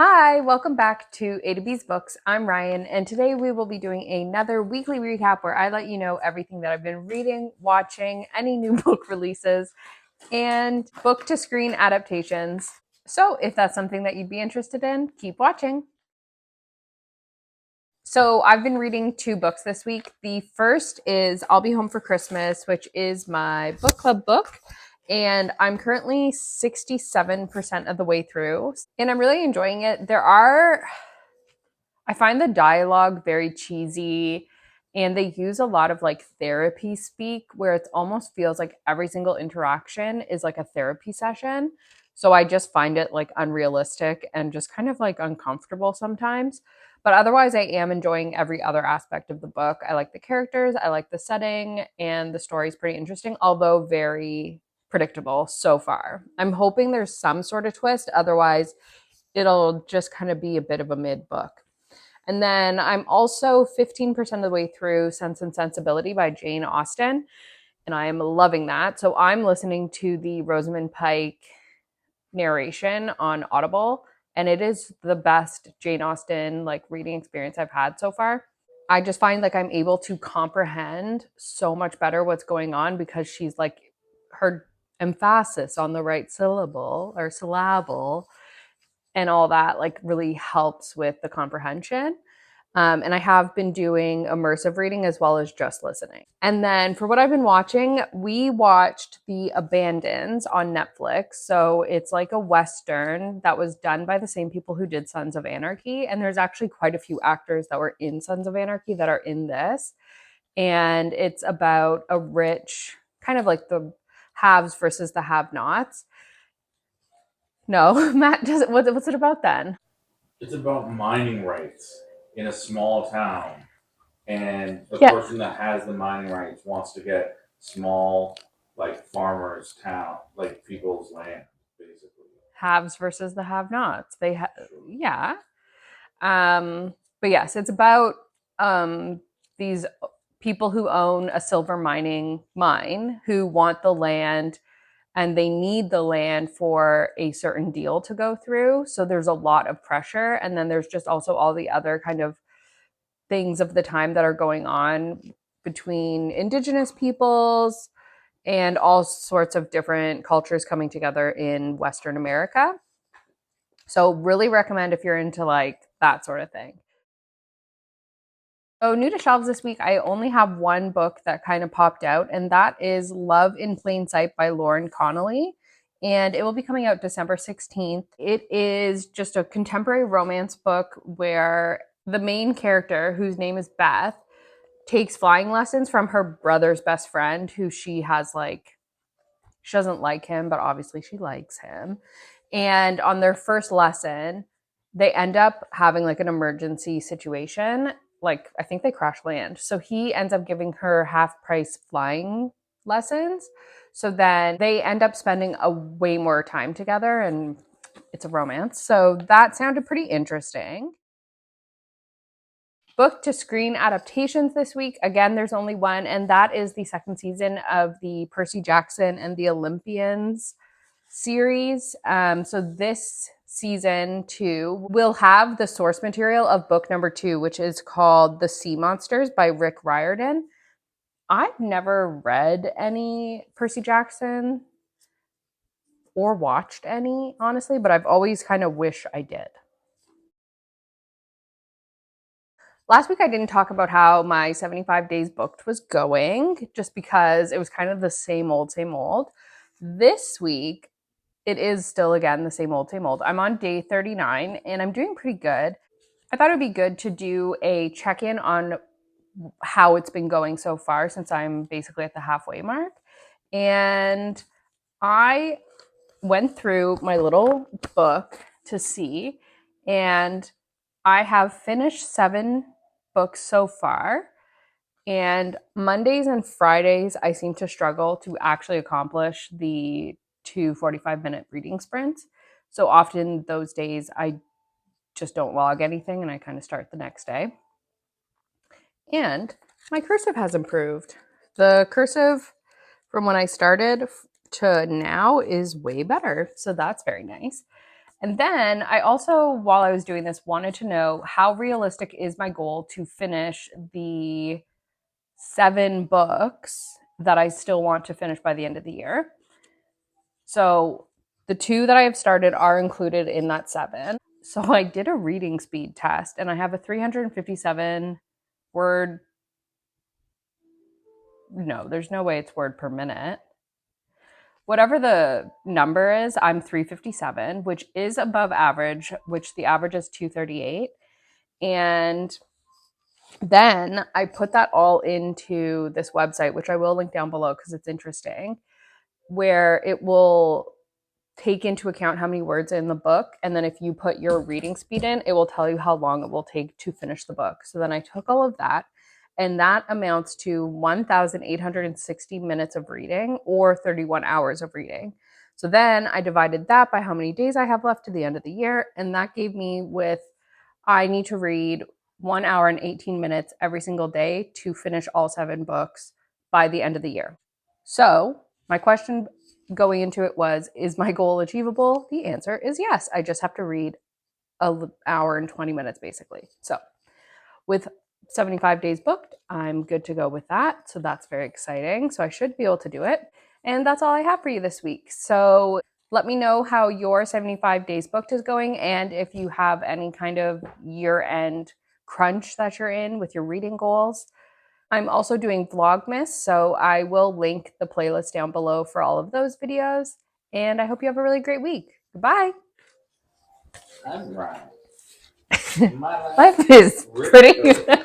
Hi, welcome back to A to B's Books. I'm Ryan, and today we will be doing another weekly recap where I let you know everything that I've been reading, watching, any new book releases, and book to screen adaptations. So if that's something that you'd be interested in, keep watching. So I've been reading two books this week. The first is I'll Be Home for Christmas, which is my book club book. And I'm currently 67% of the way through. And I'm really enjoying it. I find the dialogue very cheesy and they use a lot of like therapy speak where it almost feels like every single interaction is like a therapy session. So I just find it like unrealistic and just kind of like uncomfortable sometimes. But otherwise, I am enjoying every other aspect of the book. I like the characters, I like the setting, and the story's pretty interesting, although very predictable so far. I'm hoping there's some sort of twist. Otherwise, it'll just kind of be a bit of a mid book. And then I'm also 15% of the way through Sense and Sensibility by Jane Austen, and I am loving that. So I'm listening to the Rosamund Pike narration on Audible, and it is the best Jane Austen like reading experience I've had so far. I just find like I'm able to comprehend so much better what's going on because she's like her emphasis on the right syllable or syllable and all that like really helps with the comprehension. And I have been doing immersive reading as well as just listening. And then for what I've been watching, we watched The Abandons on Netflix. So it's like a Western that was done by the same people who did Sons of Anarchy. And there's actually quite a few actors that were in Sons of Anarchy that are in this. And it's about a rich, kind of like the haves versus the have-nots. No, Matt, what's it about then? It's about mining rights in a small town, and the Yeah. person that has the mining rights wants to get small, like farmers' town, like people's land, basically. Haves versus the have-nots. Yeah. But yes, it's about these people who own a silver mining mine who want the land and they need the land for a certain deal to go through. So there's a lot of pressure. And then there's just also all the other kind of things of the time that are going on between indigenous peoples and all sorts of different cultures coming together in Western America. So really recommend if you're into like that sort of thing. So new to shelves this week, I only have one book that kind of popped out, and that is Love in Plain Sight by Lauren Connolly. And it will be coming out December 16th. It is just a contemporary romance book where the main character, whose name is Beth, takes flying lessons from her brother's best friend, who she doesn't like him, but obviously she likes him. And on their first lesson, they end up having like an emergency situation. Like, I think they crash land. So he ends up giving her half price flying lessons. So then they end up spending a way more time together and it's a romance. So that sounded pretty interesting. Book to screen adaptations this week. Again, there's only one, and that is the second season of the Percy Jackson and the Olympians series. So this season 2 will have the source material of book number 2, which is called The Sea Monsters by Rick Riordan. I've never read any Percy Jackson or watched any, honestly, but I've always kind of wish I did. Last week, I didn't talk about how my 75 days booked was going, just because it was kind of the same old, same old. This week, it is still, again, the same old, same old. I'm on day 39 and I'm doing pretty good. I thought it'd be good to do a check in on how it's been going so far since I'm basically at the halfway mark. And I went through my little book to see, and I have finished 7 books so far. And Mondays and Fridays, I seem to struggle to actually accomplish the 2 45-minute reading sprints. So often those days, I just don't log anything and I kind of start the next day. And my cursive has improved. The cursive from when I started to now is way better. So that's very nice. And then I also, while I was doing this, wanted to know how realistic is my goal to finish the 7 books that I still want to finish by the end of the year. So the 2 that I have started are included in that 7. So I did a reading speed test and I have a 357 word. No, there's no way it's word per minute. Whatever the number is, I'm 357, which is above average, which the average is 238. And then I put that all into this website, which I will link down below because it's interesting, where it will take into account how many words are in the book. And then if you put your reading speed in, it will tell you how long it will take to finish the book. So then I took all of that, and that amounts to 1,860 minutes of reading or 31 hours of reading. So then I divided that by how many days I have left to the end of the year. And that gave me I need to read 1 hour and 18 minutes every single day to finish all 7 books by the end of the year. So my question going into it was, is my goal achievable? The answer is yes. I just have to read an hour and 20 minutes basically. So with 75 days booked, I'm good to go with that. So that's very exciting. So I should be able to do it. And that's all I have for you this week. So let me know how your 75 days booked is going, and if you have any kind of year-end crunch that you're in with your reading goals. I'm also doing vlogmas, so I will link the playlist down below for all of those videos. And I hope you have a really great week. Goodbye. I'm right. Life is pretty good.